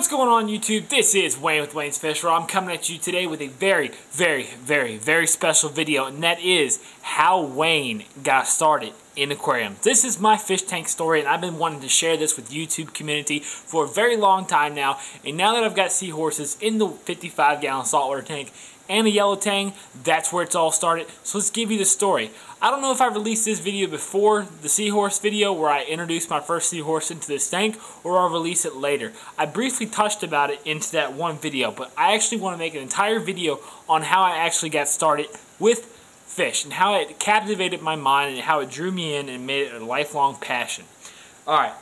What's going on, YouTube? This is Wayne with Wayne's Fish Roll. I'm coming at you today with a very special video, and that is how Wayne got started in aquariums. This is my fish tank story, and I've been wanting to share this with YouTube community for a very long time now. And now that I've got seahorses in the 55-gallon saltwater tank and a yellow tang, that's where it's all started. So let's give you the story. I don't know if I released this video before the seahorse video where I introduced my first seahorse into this tank, or I'll release it later. I briefly touched about it into that one video, but I actually want to make an entire video on how I actually got started with fish and how it captivated my mind and how it drew me in and made it a lifelong passion. Alright,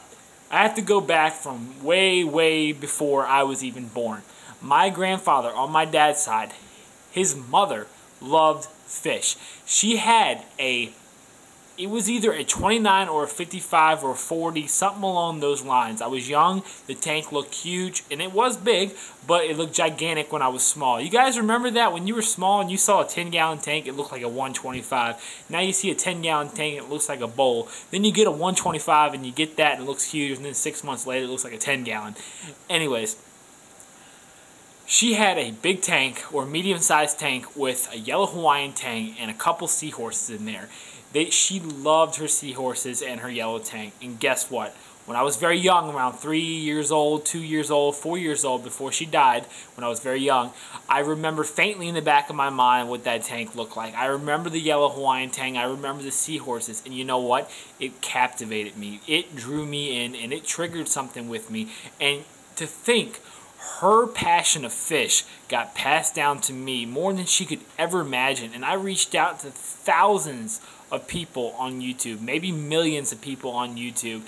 I have to go back from way before I was even born. My grandfather on my dad's side, his mother loved fish. She had it was either a 29 or a 55 or a 40, something along those lines. I was young, the tank looked huge, and it was big, but it looked gigantic when I was small. You guys remember that? When you were small and you saw a 10-gallon tank, it looked like a 125. Now you see a 10-gallon tank, it looks like a bowl. Then you get a 125 and you get that and it looks huge, and then 6 months later it looks like a 10-gallon. Anyways, she had a big tank, or medium-sized tank, with a yellow Hawaiian tang and a couple seahorses in there. She loved her seahorses and her yellow tang. And guess what? When I was very young, around 3 years old, 2 years old, 4 years old, before she died, when I was very young, I remember faintly in the back of my mind what that tank looked like. I remember the yellow Hawaiian tang. I remember the seahorses. And you know what? It captivated me. It drew me in, and it triggered something with me. And to think her passion of fish got passed down to me more than she could ever imagine. And I reached out to thousands of people on YouTube, maybe millions of people on YouTube.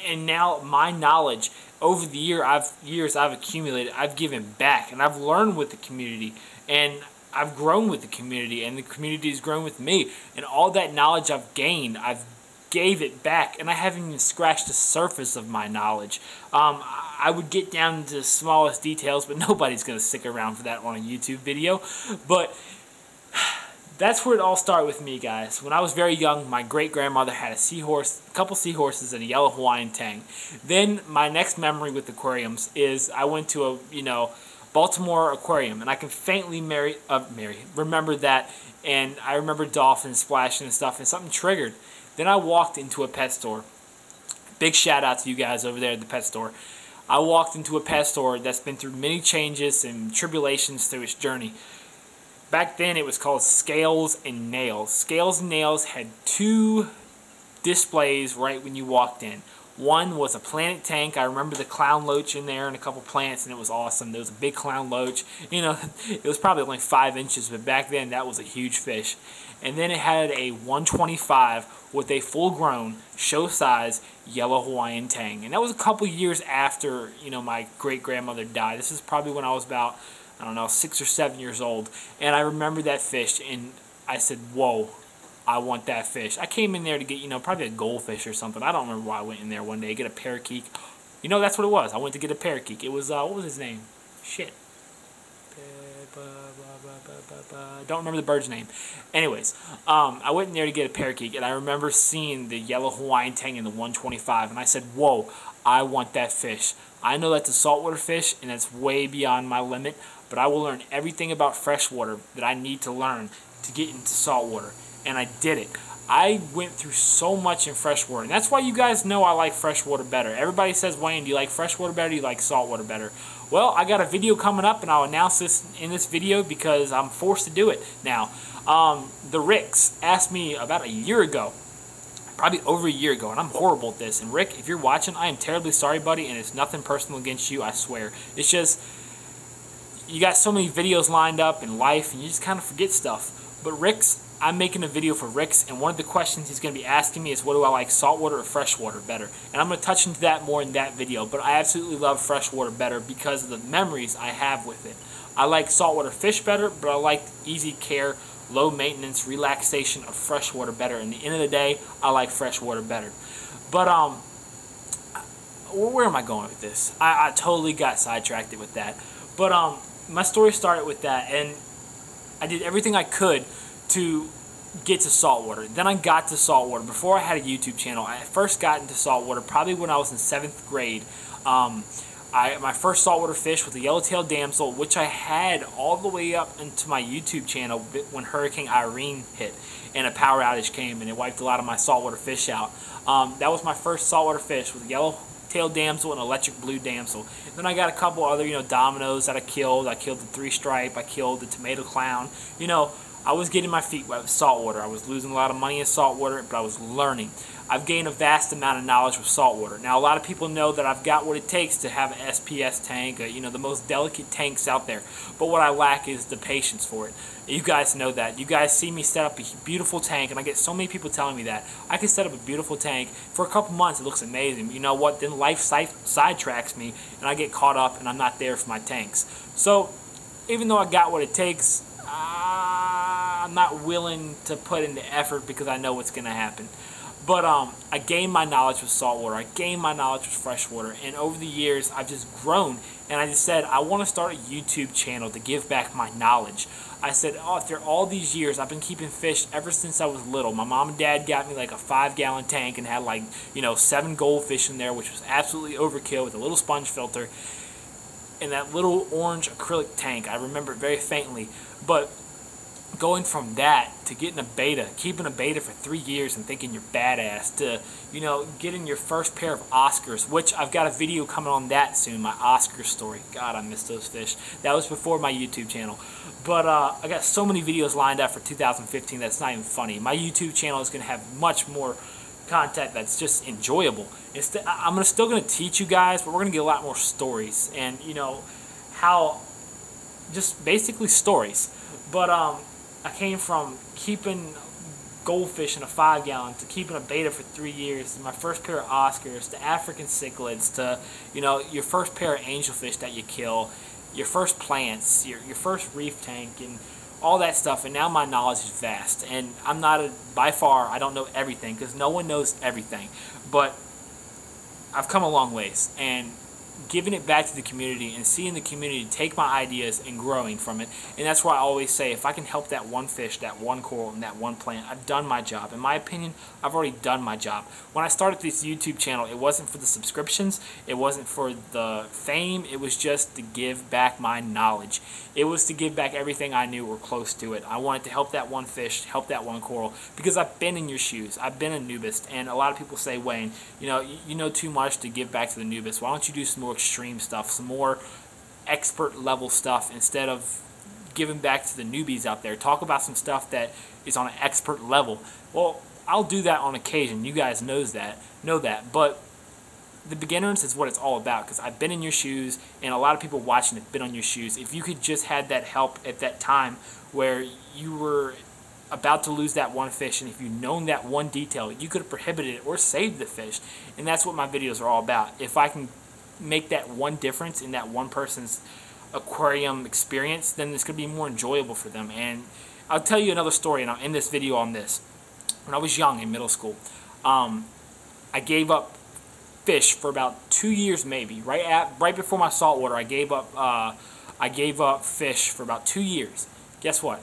And now my knowledge over the years I've accumulated, I've given back, and I've learned with the community, and I've grown with the community, and the community has grown with me. And all that knowledge I've gained, I've gave it back, and I haven't even scratched the surface of my knowledge. I would get down to the smallest details, but nobody's going to stick around for that on a YouTube video. But that's where it all started with me, guys. When I was very young, my great-grandmother had a couple seahorses and a yellow Hawaiian tang. Then my next memory with aquariums is I went to a, Baltimore aquarium, and I can faintly remember that, and I remember dolphins splashing and stuff, and something triggered. Then I walked into a pet store. Big shout out to you guys over there at the pet store. I walked into a pet store that's been through many changes and tribulations through its journey. Back then it was called Scales and Nails. Scales and Nails had two displays right when you walked in. One was a planet tank. I remember the clown loach in there and a couple plants, and it was awesome. There was a big clown loach. It was probably only 5 inches, but back then that was a huge fish. And then it had a 125 with a full-grown, show-size yellow Hawaiian tang. And that was a couple years after, my great-grandmother died. This is probably when I was about, 6 or 7 years old. And I remember that fish, and I said, whoa, I want that fish. I came in there to get, probably a goldfish or something. I don't remember why I went in there one day to get a parakeet. That's what it was. I went to get a parakeet. It was, what was his name? Shit. Don't remember the bird's name. Anyways, I went in there to get a parakeet, and I remember seeing the yellow Hawaiian tang in the 125, and I said, whoa, I want that fish. I know that's a saltwater fish, and it's way beyond my limit, but I will learn everything about freshwater that I need to learn to get into saltwater. And I did it. I went through so much in freshwater, and that's why you guys know I like freshwater better. Everybody says, Wayne, do you like freshwater better or do you like saltwater better? Well, I got a video coming up, and I'll announce this in this video because I'm forced to do it now. The Ricks asked me about a year ago, probably over a year ago, and I'm horrible at this. And Rick, if you're watching, I am terribly sorry, buddy, and it's nothing personal against you, I swear. It's just, you got so many videos lined up in life, and you just kind of forget stuff. But Rick's, I'm making a video for Rick's, and one of the questions he's going to be asking me is, what do I like, saltwater or freshwater better? And I'm going to touch into that more in that video, but I absolutely love freshwater better because of the memories I have with it. I like saltwater fish better, but I like easy care, low maintenance, relaxation of freshwater better. And at the end of the day, I like freshwater better. But, where am I going with this? I totally got sidetracked with that. But, my story started with that, and I did everything I could to get to saltwater. Then I got to saltwater. Before I had a YouTube channel, I first got into saltwater probably when I was in 7th grade. My first saltwater fish was a yellowtail damsel, which I had all the way up into my YouTube channel when Hurricane Irene hit and a power outage came and it wiped a lot of my saltwater fish out. That was my first saltwater fish, with a yellowtail damsel and electric blue damsel. Then I got a couple other, dominoes that I killed. I killed the three stripe. I killed the tomato clown. I was getting my feet wet with saltwater. I was losing a lot of money in saltwater, but I was learning. I've gained a vast amount of knowledge with saltwater. Now, a lot of people know that I've got what it takes to have an SPS tank, the most delicate tanks out there. But what I lack is the patience for it. You guys know that. You guys see me set up a beautiful tank, and I get so many people telling me that. I can set up a beautiful tank. For a couple months, it looks amazing. You know what? Then life sidetracks me, and I get caught up, and I'm not there for my tanks. So, even though I got what it takes, I'm not willing to put in the effort because I know what's going to happen. But I gained my knowledge with saltwater. I gained my knowledge with freshwater. And over the years, I've just grown. And I just said, I want to start a YouTube channel to give back my knowledge. I said, after all these years, I've been keeping fish ever since I was little. My mom and dad got me like a 5-gallon tank and had 7 goldfish in there, which was absolutely overkill, with a little sponge filter. And that little orange acrylic tank, I remember it very faintly. But going from that to getting a beta, keeping a beta for 3 years and thinking you're badass, to, getting your first pair of Oscars, which I've got a video coming on that soon, my Oscar story. God, I miss those fish. That was before my YouTube channel. But I got so many videos lined up for 2015 that's not even funny. My YouTube channel is going to have much more content that's just enjoyable. I'm still going to teach you guys, but we're going to get a lot more stories and, just basically stories. But I came from keeping goldfish in a 5-gallon to keeping a beta for 3 years, to my first pair of Oscars, to African cichlids, to, your first pair of angelfish that you kill, your first plants, your first reef tank, and all that stuff. And now my knowledge is vast. And I'm not, by far, I don't know everything, because no one knows everything. But I've come a long ways. And giving it back to the community and seeing the community take my ideas and growing from it. And that's why I always say, if I can help that one fish, that one coral, and that one plant, I've done my job. In my opinion, I've already done my job. When I started this YouTube channel, it wasn't for the subscriptions, it wasn't for the fame, it was just to give back my knowledge. It was to give back everything I knew or close to it. I wanted to help that one fish, help that one coral, because I've been in your shoes. I've been a newbist, and a lot of people say, Wayne, you know too much to give back to the newbist. Why don't you do some more extreme stuff, some more expert level stuff, instead of giving back to the newbies out there? Talk about some stuff that is on an expert level. Well, I'll do that on occasion. You guys know that, but the beginners is what it's all about, because I've been in your shoes, and a lot of people watching have been on your shoes. If you could just had that help at that time where you were about to lose that one fish, and if you'd known that one detail, you could have prohibited it or saved the fish. And that's what my videos are all about. If I can make that one difference in that one person's aquarium experience, then it's going to be more enjoyable for them. And I'll tell you another story, and I'll end this video on this. When I was young in middle school, I gave up fish for about 2 years, maybe. Right before my saltwater, I gave up fish for about 2 years. Guess what?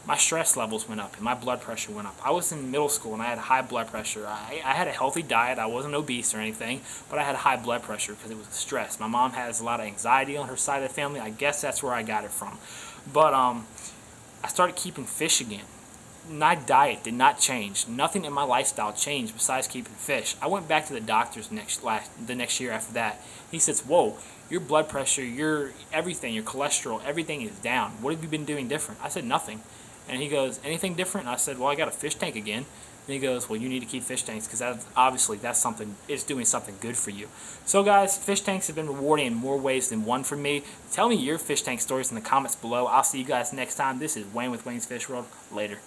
My stress levels went up and my blood pressure went up. I was in middle school and I had high blood pressure. I had a healthy diet. I wasn't obese or anything, but I had high blood pressure because it was stress. My mom has a lot of anxiety on her side of the family. I guess that's where I got it from. But I started keeping fish again. My diet did not change. Nothing in my lifestyle changed besides keeping fish. I went back to the doctor's the next year after that. He says, "Whoa, your blood pressure, your everything, your cholesterol, everything is down. What have you been doing different?" I said, "Nothing." And he goes, "Anything different?" And I said, "Well, I got a fish tank again." And he goes, "Well, you need to keep fish tanks, because obviously that's something, it's doing something good for you." So guys, fish tanks have been rewarding in more ways than one for me. Tell me your fish tank stories in the comments below. I'll see you guys next time. This is Wayne with Wayne's Fish World. Later.